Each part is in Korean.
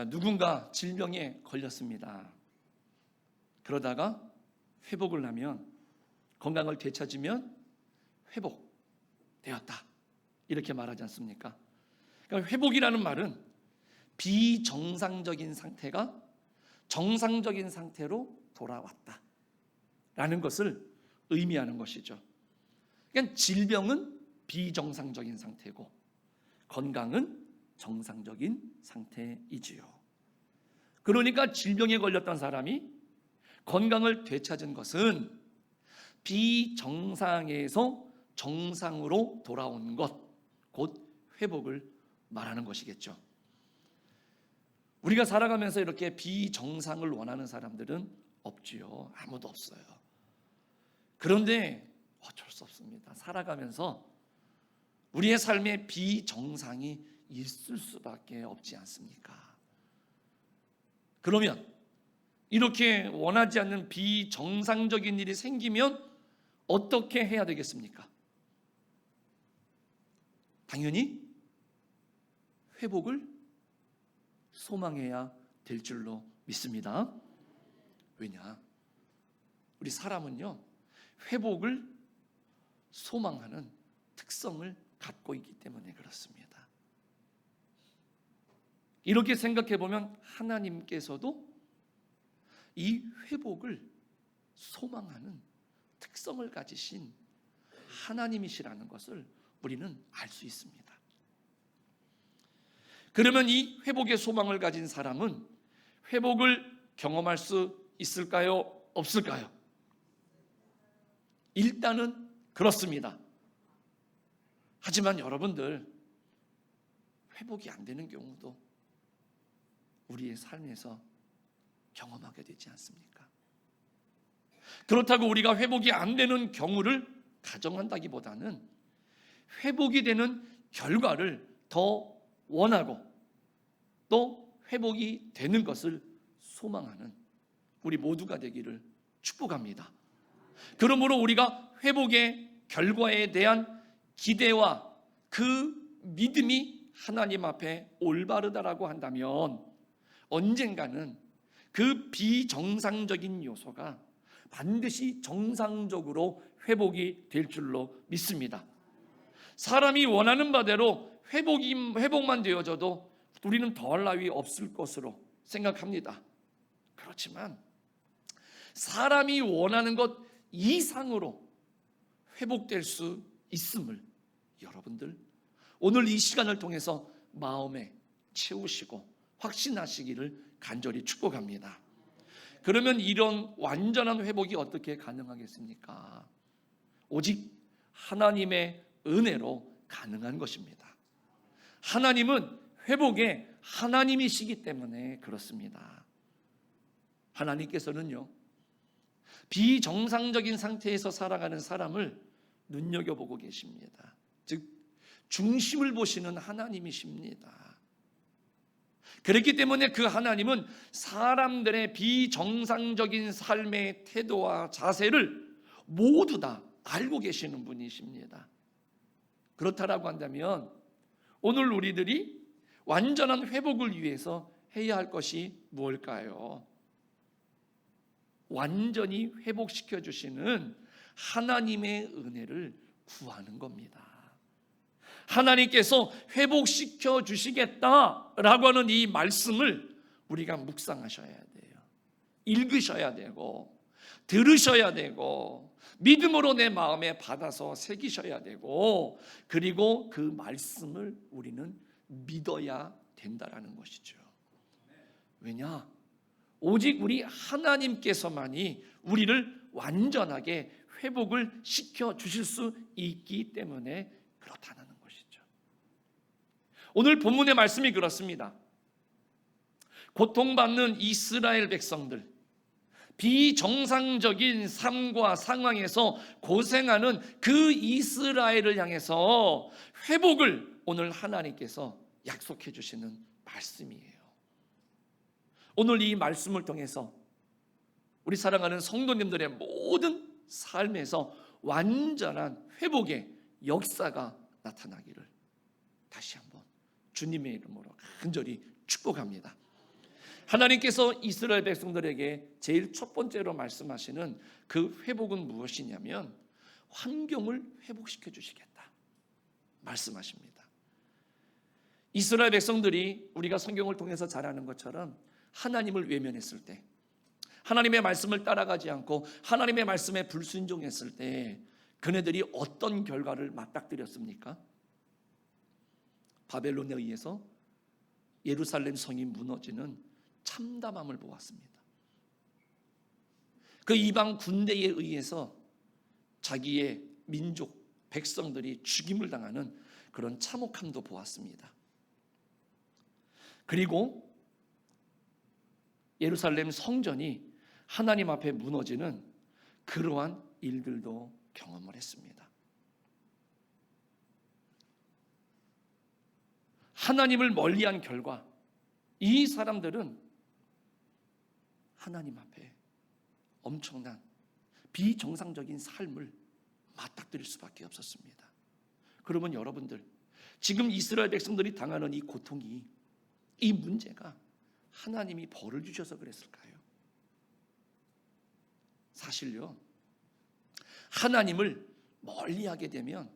누군가 질병에 걸렸습니다. 그러다가 회복을 하면, 건강을 되찾으면 회복되었다, 이렇게 말하지 않습니까? 그러니까 회복이라는 말은 비정상적인 상태가 정상적인 상태로 돌아왔다 라는 것을 의미하는 것이죠. 그러니까 질병은 비정상적인 상태고 건강은 정상적인 상태이지요. 그러니까 질병에 걸렸던 사람이 건강을 되찾은 것은 비정상에서 정상으로 돌아온 것, 곧 회복을 말하는 것이겠죠. 우리가 살아가면서 이렇게 비정상을 원하는 사람들은 없지요. 아무도 없어요. 그런데 어쩔 수 없습니다. 살아가면서 우리의 삶에 비정상이 있을 수밖에 없지 않습니까? 그러면 이렇게 원하지 않는 비정상적인 일이 생기면 어떻게 해야 되겠습니까? 당연히 회복을 소망해야 될 줄로 믿습니다. 왜냐? 우리 사람은요, 회복을 소망하는 특성을 갖고 있기 때문에 그렇습니다. 이렇게 생각해 보면 하나님께서도 이 회복을 소망하는 특성을 가지신 하나님이시라는 것을 우리는 알 수 있습니다. 그러면 이 회복의 소망을 가진 사람은 회복을 경험할 수 있을까요? 없을까요? 일단은 그렇습니다. 하지만 여러분들, 회복이 안 되는 경우도 우리의 삶에서 경험하게 되지 않습니까? 그렇다고 우리가 회복이 안 되는 경우를 가정한다기보다는 회복이 되는 결과를 더 원하고 또 회복이 되는 것을 소망하는 우리 모두가 되기를 축복합니다. 그러므로 우리가 회복의 결과에 대한 기대와 그 믿음이 하나님 앞에 올바르다라고 한다면 언젠가는 그 비정상적인 요소가 반드시 정상적으로 회복이 될 줄로 믿습니다. 사람이 원하는 바대로 회복만 되어져도 우리는 더할 나위 없을 것으로 생각합니다. 그렇지만 사람이 원하는 것 이상으로 회복될 수 있음을 여러분들 오늘 이 시간을 통해서 마음에 채우시고 확신하시기를 간절히 축복합니다. 그러면 이런 완전한 회복이 어떻게 가능하겠습니까? 오직 하나님의 은혜로 가능한 것입니다. 하나님은 회복의 하나님이시기 때문에 그렇습니다. 하나님께서는요, 비정상적인 상태에서 살아가는 사람을 눈여겨보고 계십니다. 즉 중심을 보시는 하나님이십니다. 그렇기 때문에 그 하나님은 사람들의 비정상적인 삶의 태도와 자세를 모두 다 알고 계시는 분이십니다. 그렇다라고 한다면 오늘 우리들이 완전한 회복을 위해서 해야 할 것이 무엇일까요? 완전히 회복시켜 주시는 하나님의 은혜를 구하는 겁니다. 하나님께서 회복시켜 주시겠다라고 하는 이 말씀을 우리가 묵상하셔야 돼요. 읽으셔야 되고 들으셔야 되고 믿음으로 내 마음에 받아서 새기셔야 되고 그리고 그 말씀을 우리는 믿어야 된다라는 것이죠. 왜냐? 오직 우리 하나님께서만이 우리를 완전하게 회복을 시켜 주실 수 있기 때문에 그렇다는 것이죠. 오늘 본문의 말씀이 그렇습니다. 고통받는 이스라엘 백성들, 비정상적인 삶과 상황에서 고생하는 그 이스라엘을 향해서 회복을 오늘 하나님께서 약속해 주시는 말씀이에요. 오늘 이 말씀을 통해서 우리 사랑하는 성도님들의 모든 삶에서 완전한 회복의 역사가 나타나기를 다시 한번 주님의 이름으로 간절히 축복합니다. 하나님께서 이스라엘 백성들에게 제일 첫 번째로 말씀하시는 그 회복은 무엇이냐면 환경을 회복시켜 주시겠다 말씀하십니다. 이스라엘 백성들이 우리가 성경을 통해서 잘 아는 것처럼 하나님을 외면했을 때, 하나님의 말씀을 따라가지 않고 하나님의 말씀에 불순종했을 때 그네들이 어떤 결과를 맞닥뜨렸습니까? 바벨론에 의해서 예루살렘 성이 무너지는 참담함을 보았습니다. 그 이방 군대에 의해서 자기의 민족, 백성들이 죽임을 당하는 그런 참혹함도 보았습니다. 그리고 예루살렘 성전이 하나님 앞에 무너지는 그러한 일들도 경험을 했습니다. 하나님을 멀리한 결과 이 사람들은 하나님 앞에 엄청난 비정상적인 삶을 맞닥뜨릴 수밖에 없었습니다. 그러면 여러분들, 지금 이스라엘 백성들이 당하는 이 고통이, 이 문제가 하나님이 벌을 주셔서 그랬을까요? 사실요, 하나님을 멀리하게 되면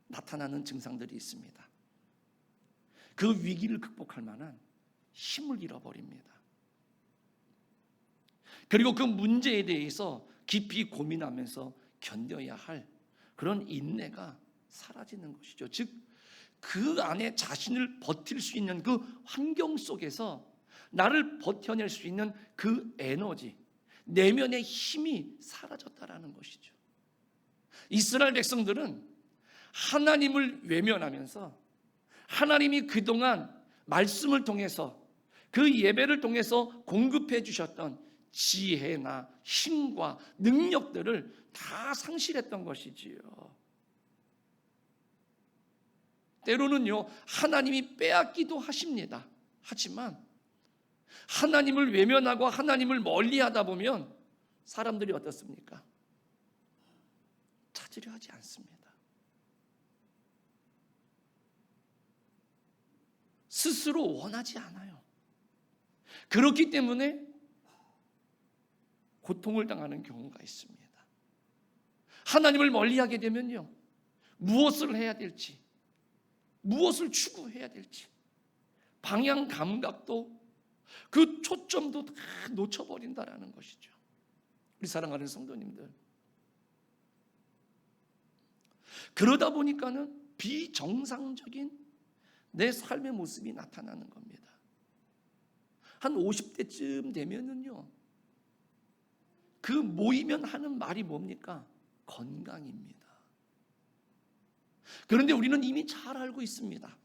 나타나는 증상들이 있습니다. 그 위기를 극복할 만한 힘을 잃어버립니다. 그리고 그 문제에 대해서 깊이 고민하면서 견뎌야 할 그런 인내가 사라지는 것이죠. 즉, 그 안에 자신을 버틸 수 있는 그 환경 속에서 나를 버텨낼 수 있는 그 에너지, 내면의 힘이 사라졌다라는 것이죠. 이스라엘 백성들은 하나님을 외면하면서 하나님이 그동안 말씀을 통해서 그 예배를 통해서 공급해 주셨던 지혜나 힘과 능력들을 다 상실했던 것이지요. 때로는요, 하나님이 빼앗기도 하십니다. 하지만 하나님을 외면하고 하나님을 멀리하다 보면 사람들이 어떻습니까? 찾으려 하지 않습니다. 스스로 원하지 않아요. 그렇기 때문에 고통을 당하는 경우가 있습니다. 하나님을 멀리하게 되면요, 무엇을 해야 될지, 무엇을 추구해야 될지 방향 감각도, 그 초점도 다 놓쳐버린다라는 것이죠. 우리 사랑하는 성도님들, 그러다 보니까는 비정상적인 내 삶의 모습이 나타나는 겁니다. 한 50대쯤 되면은요, 그 모이면 하는 말이 뭡니까? 건강입니다. 그런데 우리는 이미 잘 알고 있습니다.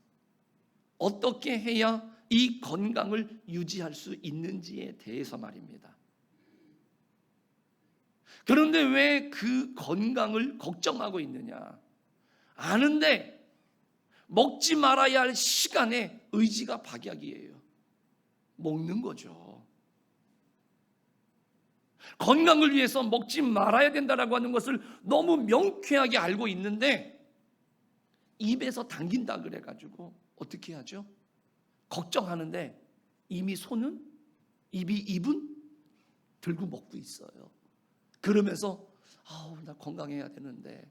어떻게 해야 이 건강을 유지할 수 있는지에 대해서 말입니다. 그런데 왜 그 건강을 걱정하고 있느냐? 아는데 먹지 말아야 할 시간에 의지가 박약이에요. 먹는 거죠. 건강을 위해서 먹지 말아야 된다라고 하는 것을 너무 명쾌하게 알고 있는데 입에서 당긴다 그래가지고 어떻게 하죠? 걱정하는데 이미 손은, 입은 들고 먹고 있어요. 그러면서 나 건강해야 되는데.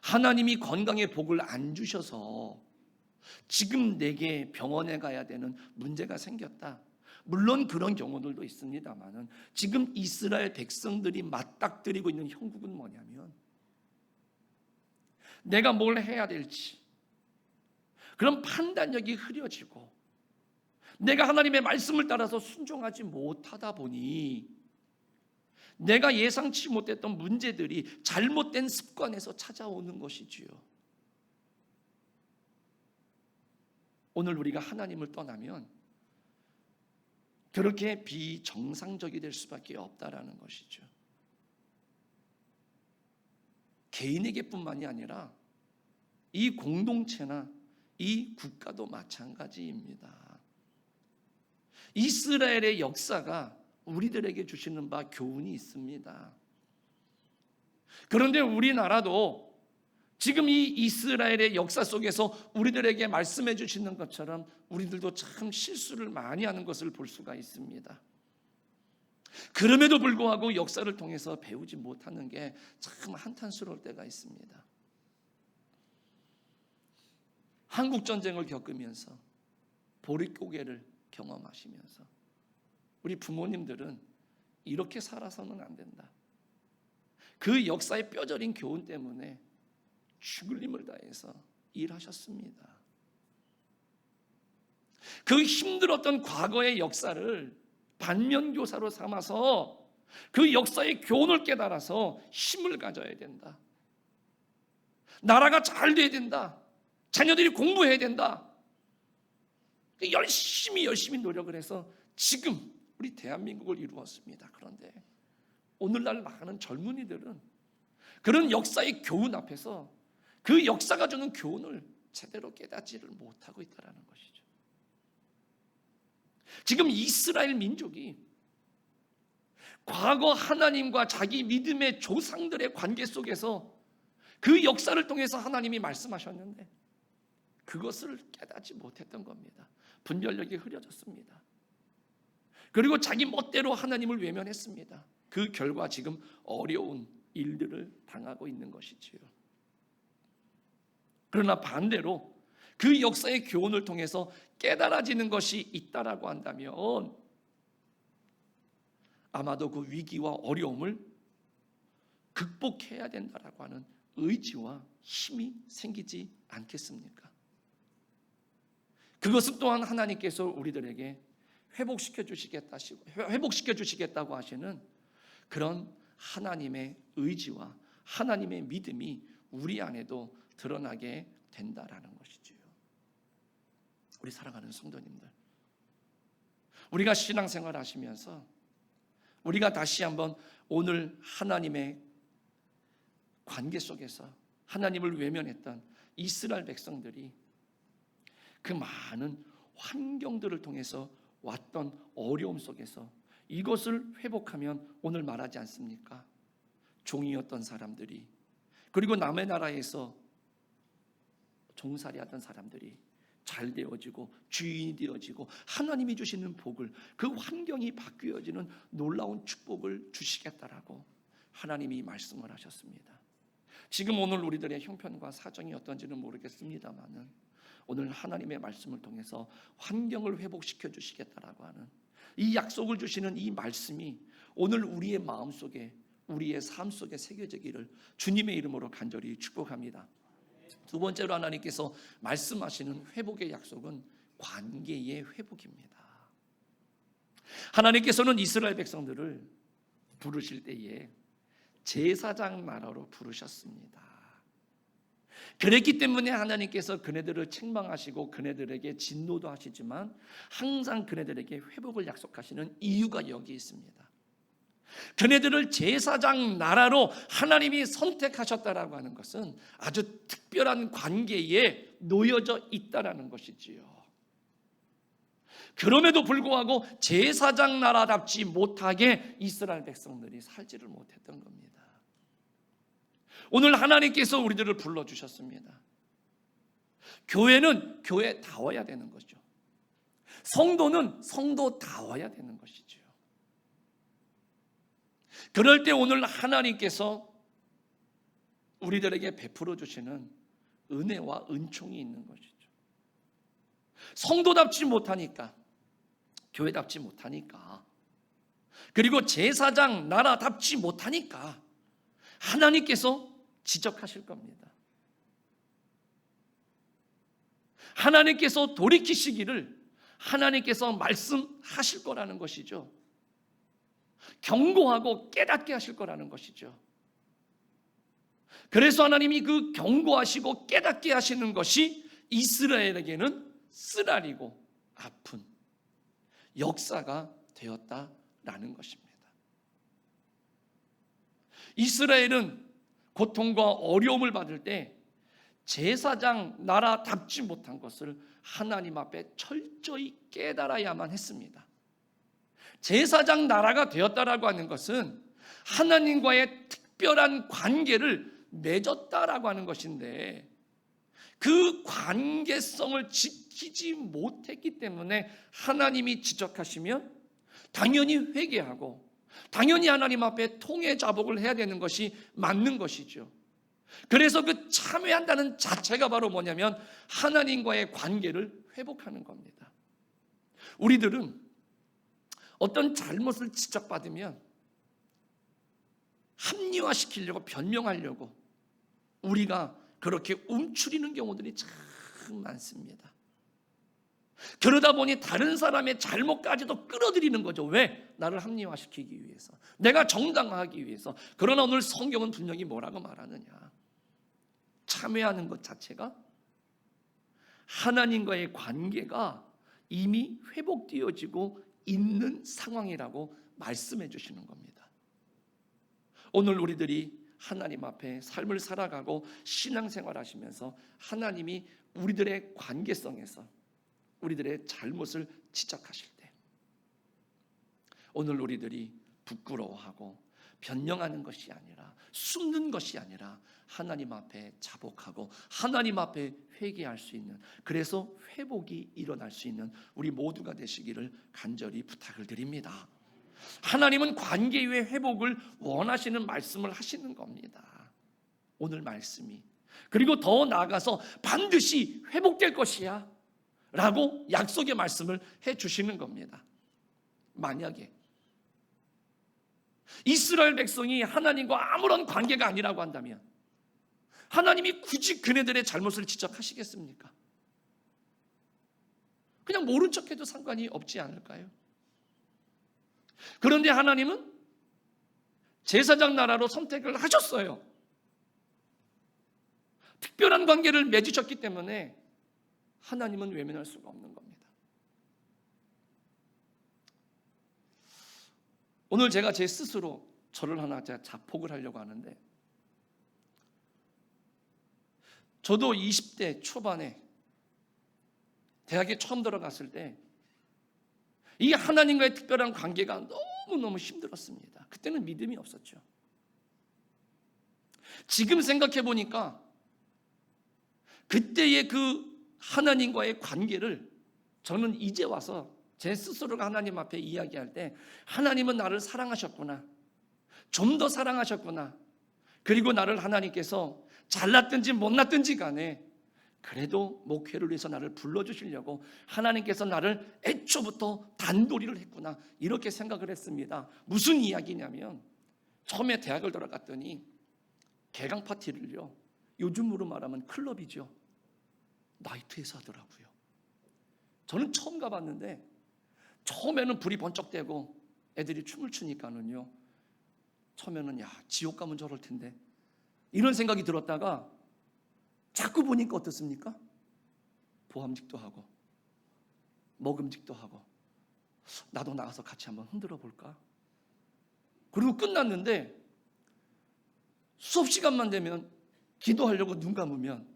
하나님이 건강의 복을 안 주셔서 지금 내게 병원에 가야 되는 문제가 생겼다. 물론 그런 경우들도 있습니다만은 지금 이스라엘 백성들이 맞닥뜨리고 있는 형국은 뭐냐면 내가 뭘 해야 될지 그런 판단력이 흐려지고 내가 하나님의 말씀을 따라서 순종하지 못하다 보니 내가 예상치 못했던 문제들이 잘못된 습관에서 찾아오는 것이지요. 오늘 우리가 하나님을 떠나면 그렇게 비정상적이 될 수밖에 없다라는 것이죠. 개인에게뿐만이 아니라 이 공동체나 이 국가도 마찬가지입니다. 이스라엘의 역사가 우리들에게 주시는 바 교훈이 있습니다. 그런데 우리나라도 지금 이 이스라엘의 역사 속에서 우리들에게 말씀해 주시는 것처럼 우리들도 참 실수를 많이 하는 것을 볼 수가 있습니다. 그럼에도 불구하고 역사를 통해서 배우지 못하는 게 참 한탄스러울 때가 있습니다. 한국전쟁을 겪으면서 보릿고개를 경험하시면서 우리 부모님들은 이렇게 살아서는 안 된다. 그 역사의 뼈저린 교훈 때문에 죽을 힘을 다해서 일하셨습니다. 그 힘들었던 과거의 역사를 반면교사로 삼아서 그 역사의 교훈을 깨달아서 힘을 가져야 된다. 나라가 잘 돼야 된다. 자녀들이 공부해야 된다. 열심히 노력을 해서 지금 우리 대한민국을 이루었습니다. 그런데 오늘날 많은 젊은이들은 그런 역사의 교훈 앞에서 그 역사가 주는 교훈을 제대로 깨닫지를 못하고 있다는 것이죠. 지금 이스라엘 민족이 과거 하나님과 자기 믿음의 조상들의 관계 속에서 그 역사를 통해서 하나님이 말씀하셨는데 그것을 깨닫지 못했던 겁니다. 분별력이 흐려졌습니다. 그리고 자기 멋대로 하나님을 외면했습니다. 그 결과 지금 어려운 일들을 당하고 있는 것이지요. 그러나 반대로 그 역사의 교훈을 통해서 깨달아지는 것이 있다라고 한다면 아마도 그 위기와 어려움을 극복해야 된다라고 하는 의지와 힘이 생기지 않겠습니까? 그것은 또한 하나님께서 우리들에게 회복시켜 주시겠다고 하시는 그런 하나님의 의지와 하나님의 믿음이 우리 안에도 드러나게 된다라는 것이지요. 우리 사랑하는 성도님들, 우리가 신앙생활 하시면서 우리가 다시 한번 오늘 하나님의 관계 속에서 하나님을 외면했던 이스라엘 백성들이 그 많은 환경들을 통해서 왔던 어려움 속에서 이것을 회복하면 오늘 말하지 않습니까? 종이었던 사람들이, 그리고 남의 나라에서 종살이하던 사람들이 잘 되어지고 주인이 되어지고 하나님이 주시는 복을, 그 환경이 바뀌어지는 놀라운 축복을 주시겠다라고 하나님이 말씀을 하셨습니다. 지금 오늘 우리들의 형편과 사정이 어떤지는 모르겠습니다만은 오늘 하나님의 말씀을 통해서 환경을 회복시켜 주시겠다라고 하는 이 약속을 주시는 이 말씀이 오늘 우리의 마음속에, 우리의 삶 속에 새겨지기를 주님의 이름으로 간절히 축복합니다. 두 번째로 하나님께서 말씀하시는 회복의 약속은 관계의 회복입니다. 하나님께서는 이스라엘 백성들을 부르실 때에 제사장 나라로 부르셨습니다. 그랬기 때문에 하나님께서 그네들을 책망하시고 그네들에게 진노도 하시지만 항상 그네들에게 회복을 약속하시는 이유가 여기 있습니다. 그네들을 제사장 나라로 하나님이 선택하셨다라고 하는 것은 아주 특별한 관계에 놓여져 있다라는 것이지요. 그럼에도 불구하고 제사장 나라답지 못하게 이스라엘 백성들이 살지를 못했던 겁니다. 오늘 하나님께서 우리들을 불러주셨습니다. 교회는 교회다워야 되는 거죠. 성도는 성도다워야 되는 것이죠. 그럴 때 오늘 하나님께서 우리들에게 베풀어 주시는 은혜와 은총이 있는 것이죠. 성도답지 못하니까, 교회답지 못하니까, 그리고 제사장 나라답지 못하니까 하나님께서 지적하실 겁니다. 하나님께서 돌이키시기를 하나님께서 말씀하실 거라는 것이죠. 경고하고 깨닫게 하실 거라는 것이죠. 그래서 하나님이 그 경고하시고 깨닫게 하시는 것이 이스라엘에게는 쓰라리고 아픈 역사가 되었다라는 것입니다. 이스라엘은 고통과 어려움을 받을 때 제사장 나라답지 못한 것을 하나님 앞에 철저히 깨달아야만 했습니다. 제사장 나라가 되었다라고 하는 것은 하나님과의 특별한 관계를 맺었다라고 하는 것인데 그 관계성을 지키지 못했기 때문에 하나님이 지적하시면 당연히 회개하고 당연히 하나님 앞에 통해 자복을 해야 되는 것이 맞는 것이죠. 그래서 그 참회한다는 자체가 바로 뭐냐면 하나님과의 관계를 회복하는 겁니다. 우리들은 어떤 잘못을 지적받으면 합리화시키려고 변명하려고 우리가 그렇게 움츠리는 경우들이 참 많습니다. 그러다 보니 다른 사람의 잘못까지도 끌어들이는 거죠. 왜? 나를 합리화시키기 위해서, 내가 정당화하기 위해서. 그러나 오늘 성경은 분명히 뭐라고 말하느냐, 참회하는 것 자체가 하나님과의 관계가 이미 회복되어지고 있는 상황이라고 말씀해 주시는 겁니다. 오늘 우리들이 하나님 앞에 삶을 살아가고 신앙생활 하시면서 하나님이 우리들의 관계성에서 우리들의 잘못을 지적하실 때 오늘 우리들이 부끄러워하고 변명하는 것이 아니라 숨는 것이 아니라 하나님 앞에 자복하고 하나님 앞에 회개할 수 있는, 그래서 회복이 일어날 수 있는 우리 모두가 되시기를 간절히 부탁을 드립니다. 하나님은 관계 위의 회복을 원하시는 말씀을 하시는 겁니다. 오늘 말씀이. 그리고 더 나아가서 반드시 회복될 것이야 라고 약속의 말씀을 해주시는 겁니다. 만약에 이스라엘 백성이 하나님과 아무런 관계가 아니라고 한다면 하나님이 굳이 그네들의 잘못을 지적하시겠습니까? 그냥 모른 척해도 상관이 없지 않을까요? 그런데 하나님은 제사장 나라로 선택을 하셨어요. 특별한 관계를 맺으셨기 때문에 하나님은 외면할 수가 없는 겁니다. 오늘 제가 제 스스로 저를 하나 자폭을 하려고 하는데, 저도 20대 초반에 대학에 처음 들어갔을 때 이 하나님과의 특별한 관계가 너무너무 힘들었습니다. 그때는 믿음이 없었죠. 지금 생각해 보니까 그때의 그 하나님과의 관계를 저는 이제 와서 제 스스로가 하나님 앞에 이야기할 때 하나님은 나를 사랑하셨구나, 좀 더 사랑하셨구나, 그리고 나를 하나님께서 잘났든지 못났든지 간에 그래도 목회를 위해서 나를 불러주시려고 하나님께서 나를 애초부터 단도리를 했구나, 이렇게 생각을 했습니다. 무슨 이야기냐면 처음에 대학을 들어갔더니 개강 파티를요, 요즘으로 말하면 클럽이죠, 나이트에서 하더라고요. 저는 처음 가봤는데 처음에는 불이 번쩍대고 애들이 춤을 추니까는요, 처음에는 야, 지옥 가면 저럴 텐데 이런 생각이 들었다가 자꾸 보니까 어떻습니까? 보암직도 하고 먹음직도 하고 나도 나가서 같이 한번 흔들어 볼까? 그리고 끝났는데 수업 시간만 되면 기도하려고 눈 감으면,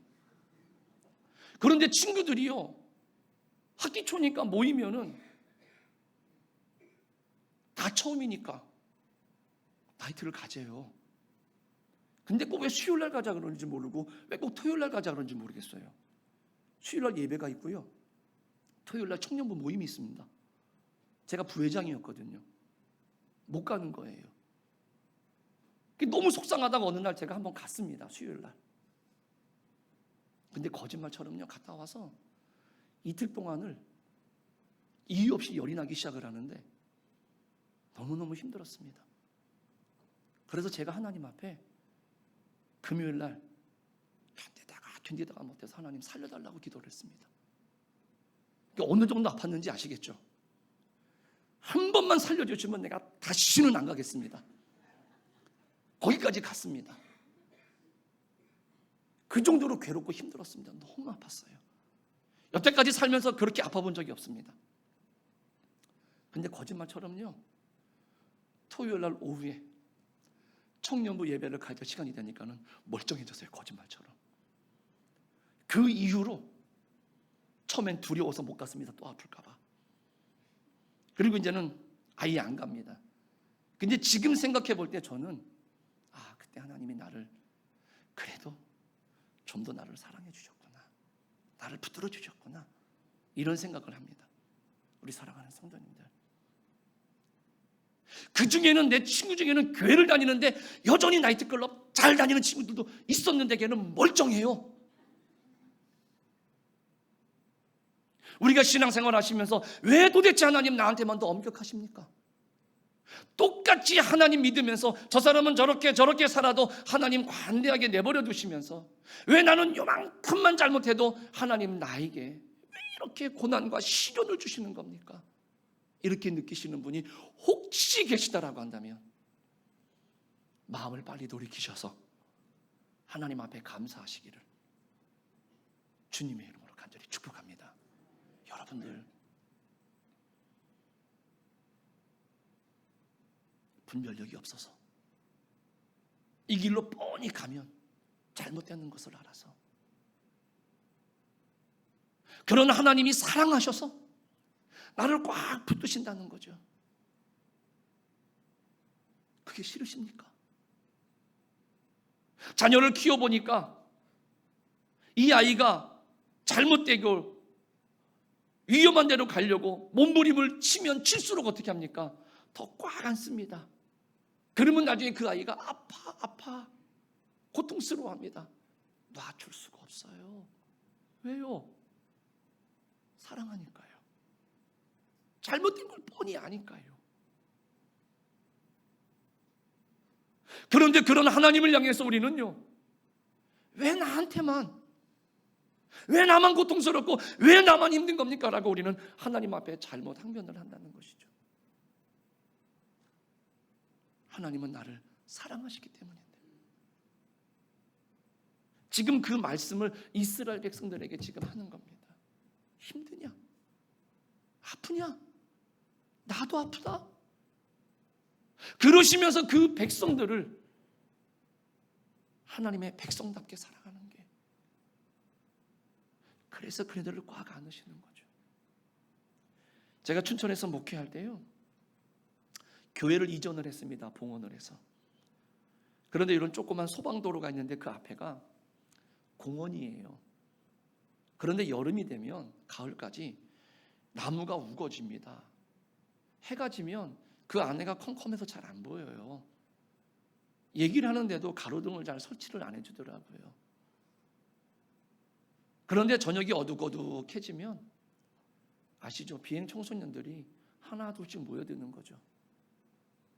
그런데 친구들이요, 학기 초니까 모이면은 다 처음이니까 나이트를 가재요. 근데 꼭 왜 수요일날 가자 그러는지 모르고 왜 꼭 토요일날 가자 그러는지 모르겠어요. 수요일날 예배가 있고요, 토요일날 청년부 모임이 있습니다. 제가 부회장이었거든요. 못 가는 거예요. 너무 속상하다가 어느 날 제가 한번 갔습니다. 수요일날. 근데 거짓말처럼요, 갔다 와서 이틀 동안을 이유 없이 열이 나기 시작을 하는데 너무너무 힘들었습니다. 그래서 제가 하나님 앞에 금요일날 견디다가 못해서 하나님 살려달라고 기도를 했습니다. 어느 정도 아팠는지 아시겠죠? 한 번만 살려주시면 내가 다시는 안 가겠습니다. 거기까지 갔습니다. 그 정도로 괴롭고 힘들었습니다. 너무 아팠어요. 여태까지 살면서 그렇게 아파본 적이 없습니다. 근데 거짓말처럼요, 토요일날 오후에 청년부 예배를 가야 될 시간이 되니까는 멀쩡해졌어요. 거짓말처럼. 그 이후로 처음엔 두려워서 못 갔습니다. 또 아플까봐. 그리고 이제는 아예 안 갑니다. 근데 지금 생각해 볼 때 저는 그때 하나님이 나를 좀 더 나를 사랑해 주셨구나, 나를 붙들어 주셨구나, 이런 생각을 합니다. 우리 사랑하는 성도님들, 그 중에는 내 친구 중에는 교회를 다니는데 여전히 나이트클럽 잘 다니는 친구들도 있었는데 걔는 멀쩡해요. 우리가 신앙생활 하시면서 왜 도대체 하나님 나한테만 더 엄격하십니까? 똑같이 하나님 믿으면서 저 사람은 저렇게 살아도 하나님 관대하게 내버려 두시면서 왜 나는 요만큼만 잘못해도 하나님 나에게 왜 이렇게 고난과 시련을 주시는 겁니까? 이렇게 느끼시는 분이 혹시 계시다라고 한다면 마음을 빨리 돌이키셔서 하나님 앞에 감사하시기를 주님의 이름으로 간절히 축복합니다. 여러분들, 분별력이 없어서 이 길로 뻔히 가면 잘못되는 것을 알아서 그런 하나님이 사랑하셔서 나를 꽉 붙드신다는 거죠. 그게 싫으십니까? 자녀를 키워보니까 이 아이가 잘못되고 위험한 데로 가려고 몸부림을 치면 칠수록 어떻게 합니까? 더 꽉 안습니다. 그러면 나중에 그 아이가 아파 고통스러워합니다. 놔줄 수가 없어요. 왜요? 사랑하니까요. 잘못된 걸 뻔히 아니까요. 그런데 그런 하나님을 향해서 우리는요, 왜 나한테만, 왜 나만 고통스럽고 왜 나만 힘든 겁니까? 라고 우리는 하나님 앞에 잘못 항변을 한다는 것이죠. 하나님은 나를 사랑하시기 때문인데, 지금 그 말씀을 이스라엘 백성들에게 지금 하는 겁니다. 힘드냐? 아프냐? 나도 아프다. 그러시면서 그 백성들을 하나님의 백성답게 살아가는 게, 그래서 그들을 꽉 안으시는 거죠. 제가 춘천에서 목회할 때요, 교회를 이전을 했습니다. 봉헌을 해서. 그런데 이런 조그만 소방도로가 있는데 그 앞에가 공원이에요. 그런데 여름이 되면 가을까지 나무가 우거집니다. 해가 지면 그 안에가 컴컴해서 잘 안 보여요. 얘기를 하는데도 가로등을 잘 설치를 안 해주더라고요. 그런데 저녁이 어둑어둑해지면 아시죠? 비행 청소년들이 하나 둘씩 모여드는 거죠.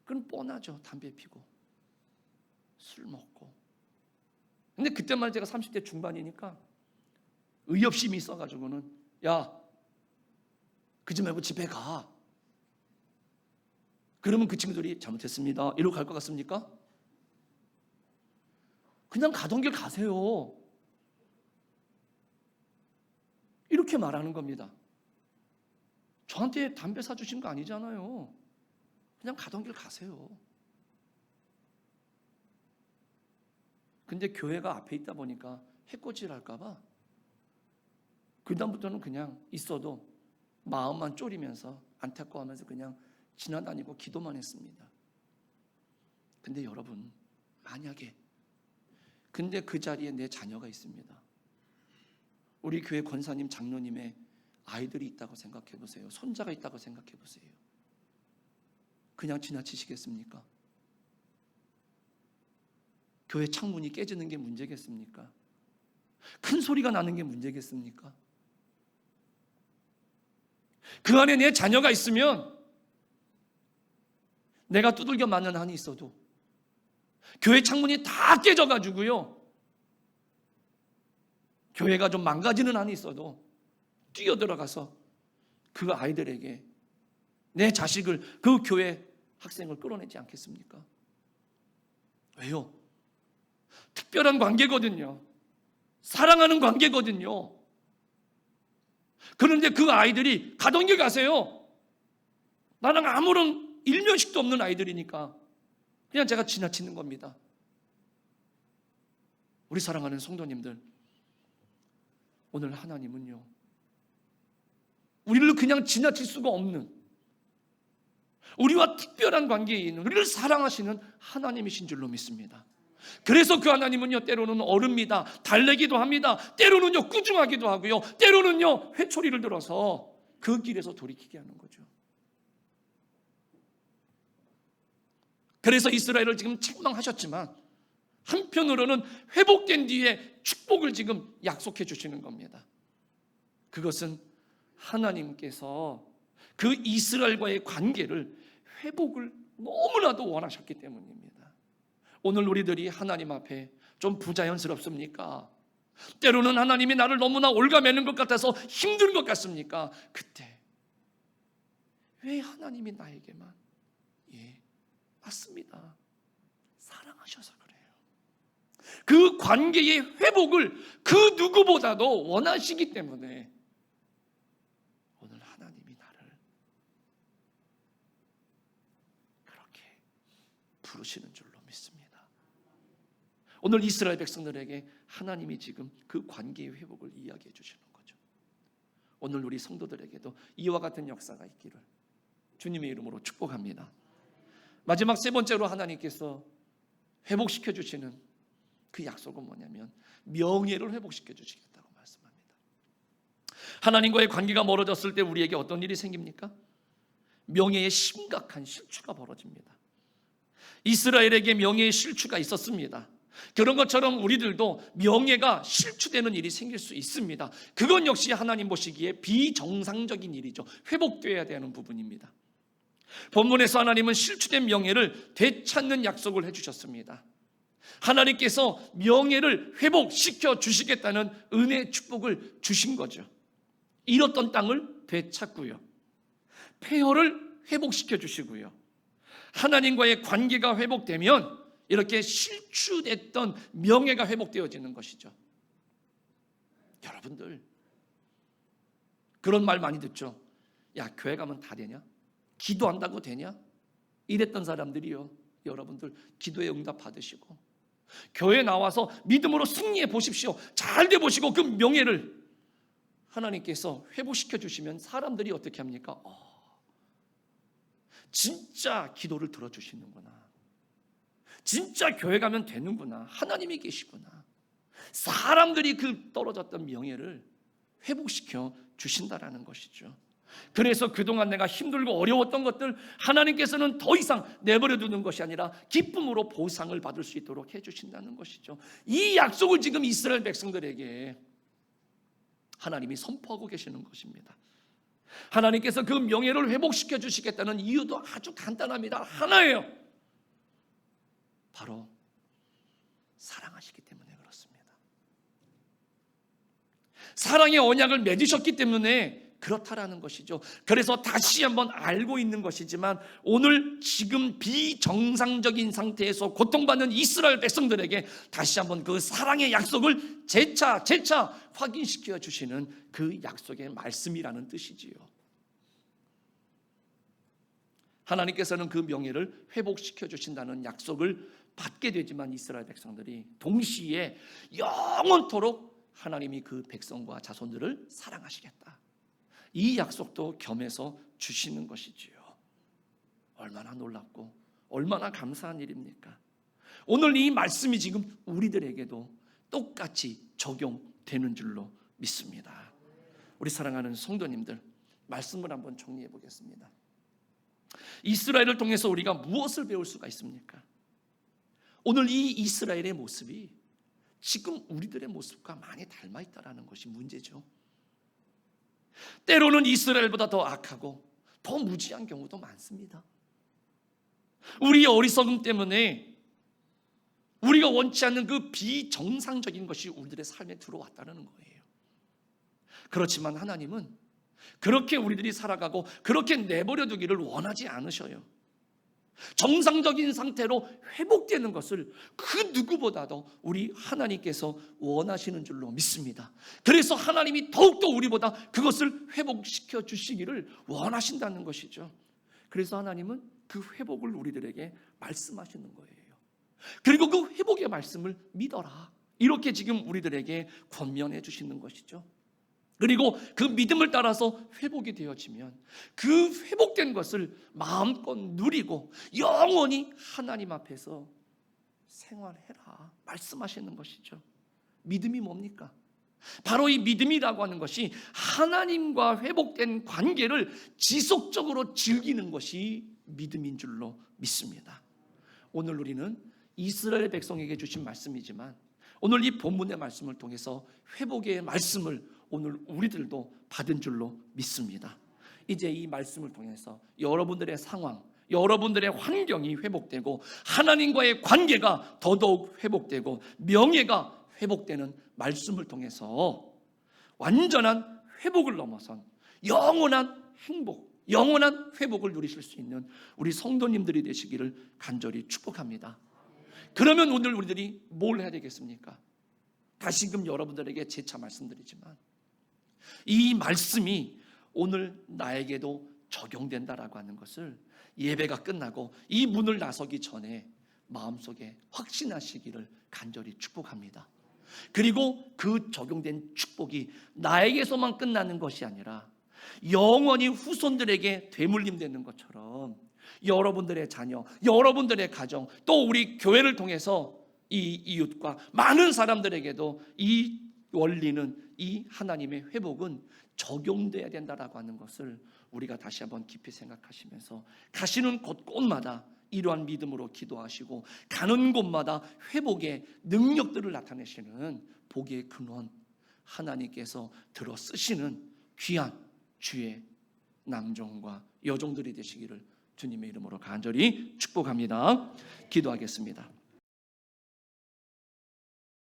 그럼 뻔하죠. 담배 피고 술 먹고. 근데 그때만 제가 30대 중반이니까 의협심이 있어가지고는, 야, 그지 말고 집에 가. 그러면 그 친구들이 잘못했습니다 이러고 갈 것 같습니까? 그냥 가던 길 가세요. 이렇게 말하는 겁니다. 저한테 담배 사주신 거 아니잖아요. 그냥 가던 길 가세요. 근데 교회가 앞에 있다 보니까 해코지를 할까 봐 그다음부터는 그냥 있어도 마음만 졸이면서 안타까워하면서 그냥 지나다니고 기도만 했습니다. 근데 여러분, 만약에 근데 그 자리에 내 자녀가 있습니다. 우리 교회 권사님, 장로님의 아이들이 있다고 생각해 보세요. 손자가 있다고 생각해 보세요. 그냥 지나치시겠습니까? 교회 창문이 깨지는 게 문제겠습니까? 큰 소리가 나는 게 문제겠습니까? 그 안에 내 자녀가 있으면 내가 두들겨 맞는 한이 있어도, 교회 창문이 다 깨져가지고요, 교회가 좀 망가지는 한이 있어도 뛰어들어가서 그 아이들에게 내 자식을, 그 교회 학생을 끌어내지 않겠습니까? 왜요? 특별한 관계거든요. 사랑하는 관계거든요. 그런데 그 아이들이 가던 길 가세요. 나랑 아무런 일면식도 없는 아이들이니까 그냥 제가 지나치는 겁니다. 우리 사랑하는 성도님들, 오늘 하나님은요, 우리를 그냥 지나칠 수가 없는, 우리와 특별한 관계에 있는, 우리를 사랑하시는 하나님이신 줄로 믿습니다. 그래서 그 하나님은요, 때로는 어릅니다. 달래기도 합니다. 때로는요, 꾸중하기도 하고요. 때로는요, 회초리를 들어서 그 길에서 돌이키게 하는 거죠. 그래서 이스라엘을 지금 책망하셨지만 한편으로는 회복된 뒤에 축복을 지금 약속해 주시는 겁니다. 그것은 하나님께서 그 이스라엘과의 관계를 회복을 너무나도 원하셨기 때문입니다. 오늘 우리들이 하나님 앞에 좀 부자연스럽습니까? 때로는 하나님이 나를 너무나 올가매는 것 같아서 힘든 것 같습니까? 그때 왜 하나님이 나에게만? 맞습니다. 사랑하셔서 그래요. 그 관계의 회복을 그 누구보다도 원하시기 때문에 오늘 하나님이 나를 그렇게 부르시는 줄로 믿습니다. 오늘 이스라엘 백성들에게 하나님이 지금 그 관계의 회복을 이야기해 주시는 거죠. 오늘 우리 성도들에게도 이와 같은 역사가 있기를 주님의 이름으로 축복합니다. 마지막 세 번째로 하나님께서 회복시켜 주시는 그 약속은 뭐냐면 명예를 회복시켜 주시겠다고 말씀합니다. 하나님과의 관계가 멀어졌을 때 우리에게 어떤 일이 생깁니까? 명예의 심각한 실추가 벌어집니다. 이스라엘에게 명예의 실추가 있었습니다. 그런 것처럼 우리들도 명예가 실추되는 일이 생길 수 있습니다. 그건 역시 하나님 보시기에 비정상적인 일이죠. 회복되어야 되는 부분입니다. 본문에서 하나님은 실추된 명예를 되찾는 약속을 해주셨습니다. 하나님께서 명예를 회복시켜 주시겠다는 은혜의 축복을 주신 거죠. 잃었던 땅을 되찾고요, 폐허를 회복시켜 주시고요, 하나님과의 관계가 회복되면 이렇게 실추됐던 명예가 회복되어지는 것이죠. 여러분들 그런 말 많이 듣죠. 야, 교회 가면 다 되냐? 기도한다고 되냐? 이랬던 사람들이요, 여러분들 기도에 응답 받으시고 교회 나와서 믿음으로 승리해 보십시오. 잘 돼 보시고 그 명예를 하나님께서 회복시켜 주시면 사람들이 어떻게 합니까? 진짜 기도를 들어주시는구나, 진짜 교회 가면 되는구나, 하나님이 계시구나. 사람들이 그 떨어졌던 명예를 회복시켜 주신다라는 것이죠. 그래서 그동안 내가 힘들고 어려웠던 것들 하나님께서는 더 이상 내버려 두는 것이 아니라 기쁨으로 보상을 받을 수 있도록 해주신다는 것이죠. 이 약속을 지금 이스라엘 백성들에게 하나님이 선포하고 계시는 것입니다. 하나님께서 그 명예를 회복시켜 주시겠다는 이유도 아주 간단합니다. 하나예요. 바로 사랑하시기 때문에 그렇습니다. 사랑의 언약을 맺으셨기 때문에 그렇다라는 것이죠. 그래서 다시 한번 알고 있는 것이지만 오늘 지금 비정상적인 상태에서 고통받는 이스라엘 백성들에게 다시 한번 그 사랑의 약속을 재차 확인시켜 주시는 그 약속의 말씀이라는 뜻이지요. 하나님께서는 그 명예를 회복시켜 주신다는 약속을 받게 되지만 이스라엘 백성들이 동시에 영원토록 하나님이 그 백성과 자손들을 사랑하시겠다, 이 약속도 겸해서 주시는 것이지요. 얼마나 놀랍고 얼마나 감사한 일입니까? 오늘 이 말씀이 지금 우리들에게도 똑같이 적용되는 줄로 믿습니다. 우리 사랑하는 성도님들, 말씀을 한번 정리해 보겠습니다. 이스라엘을 통해서 우리가 무엇을 배울 수가 있습니까? 오늘 이 이스라엘의 모습이 지금 우리들의 모습과 많이 닮아 있다는 것이 문제죠. 때로는 이스라엘보다 더 악하고 더 무지한 경우도 많습니다. 우리의 어리석음 때문에 우리가 원치 않는 그 비정상적인 것이 우리들의 삶에 들어왔다는 거예요. 그렇지만 하나님은 그렇게 우리들이 살아가고 그렇게 내버려 두기를 원하지 않으셔요. 정상적인 상태로 회복되는 것을 그 누구보다도 우리 하나님께서 원하시는 줄로 믿습니다. 그래서 하나님이 더욱더 우리보다 그것을 회복시켜 주시기를 원하신다는 것이죠. 그래서 하나님은 그 회복을 우리들에게 말씀하시는 거예요. 그리고 그 회복의 말씀을 믿어라, 이렇게 지금 우리들에게 권면해 주시는 것이죠. 그리고 그 믿음을 따라서 회복이 되어지면 그 회복된 것을 마음껏 누리고 영원히 하나님 앞에서 생활해라 말씀하시는 것이죠. 믿음이 뭡니까? 바로 이 믿음이라고 하는 것이 하나님과 회복된 관계를 지속적으로 즐기는 것이 믿음인 줄로 믿습니다. 오늘 우리는 이스라엘 백성에게 주신 말씀이지만 오늘 이 본문의 말씀을 통해서 회복의 말씀을 오늘 우리들도 받은 줄로 믿습니다. 이제 이 말씀을 통해서 여러분들의 상황, 여러분들의 환경이 회복되고 하나님과의 관계가 더더욱 회복되고 명예가 회복되는 말씀을 통해서 완전한 회복을 넘어선 영원한 행복, 영원한 회복을 누리실 수 있는 우리 성도님들이 되시기를 간절히 축복합니다. 그러면 오늘 우리들이 뭘 해야 되겠습니까? 다시금 여러분들에게 재차 말씀드리지만 이 말씀이 오늘 나에게도 적용된다라고 하는 것을 예배가 끝나고 이 문을 나서기 전에 마음속에 확신하시기를 간절히 축복합니다. 그리고 그 적용된 축복이 나에게서만 끝나는 것이 아니라 영원히 후손들에게 되물림되는 것처럼 여러분들의 자녀, 여러분들의 가정, 또 우리 교회를 통해서 이 이웃과 많은 사람들에게도 이 원리는, 이 하나님의 회복은 적용돼야 된다라고 하는 것을 우리가 다시 한번 깊이 생각하시면서 가시는 곳곳마다 이러한 믿음으로 기도하시고 가는 곳마다 회복의 능력들을 나타내시는 복의 근원 하나님께서 들어 쓰시는 귀한 주의 남종과 여종들이 되시기를 주님의 이름으로 간절히 축복합니다. 기도하겠습니다.